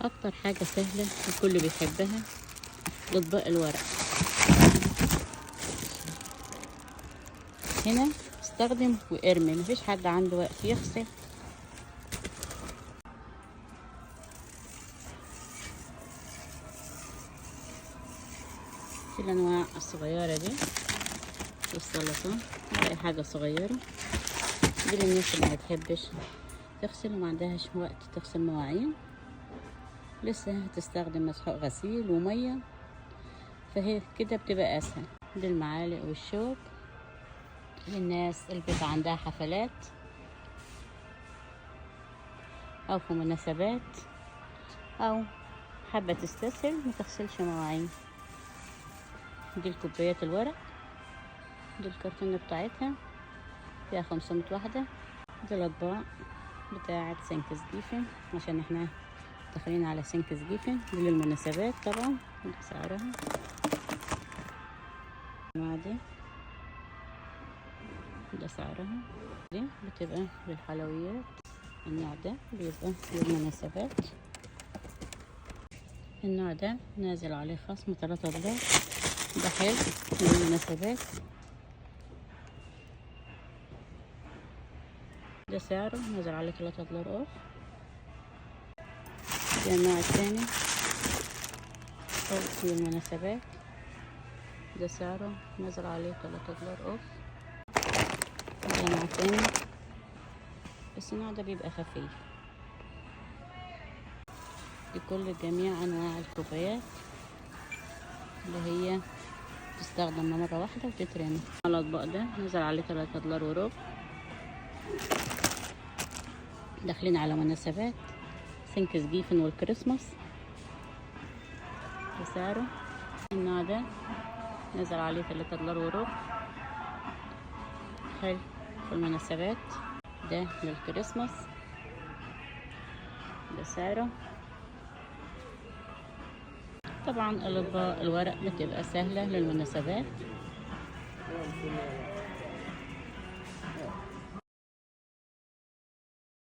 اكتر حاجة سهلة الكل بيحبها اطباق الورق. هنا استخدم وارمي، مفيش حد عنده وقت يغسل. في الانواع الصغيرة دي والسلطات اي حاجة صغيرة دي للناس اللي ما بتحبش تغسل وما عندهاش وقت تغسل مواعين، لسه هتستخدم مسحوق غسيل ومية، فهي كده بتبقى اسهل. دي المعالق والشوك للناس اللي بيبقى عندها حفلات او في مناسبات او حابة تستسهل ما تغسلش مواعين. دي الكوبايات الورق، دي الكرتونة بتاعتها فيها 500 واحدة. دي الاطباق بتاعة سانكس جيفن عشان احنا داخلين على سانكس جيفن، دي للمناسبات طبعا. دي سعرها دي، ده سعرها. دي بتبقى للحلويات، النوع ده بيبقى للمناسبات. النوع ده نازل عليه خصم 3 دولار، ده حلو للمناسبات. ده سعره نازل عليه 3 دولار اوف. ده النوع الثاني خالص للمناسبات، ده سعره نازل عليه 3 دولار اوف. ده نوع تاني بس النوع ده بيبقى خفيف. دي كل جميع انواع الكوبايات اللي هي تستخدم مرة واحدة وتترمي. الاطباق ده نزل عليه 3 دولار وربع. داخلين على مناسبات سانكس جيفن والكريسماس، بسعره. النوع ده نزل عليه 3 دولار وربع، حلو في المناسبات. ده للكريسماس، ده سعره. طبعا الاطباق الورق بتبقى سهلة للمناسبات.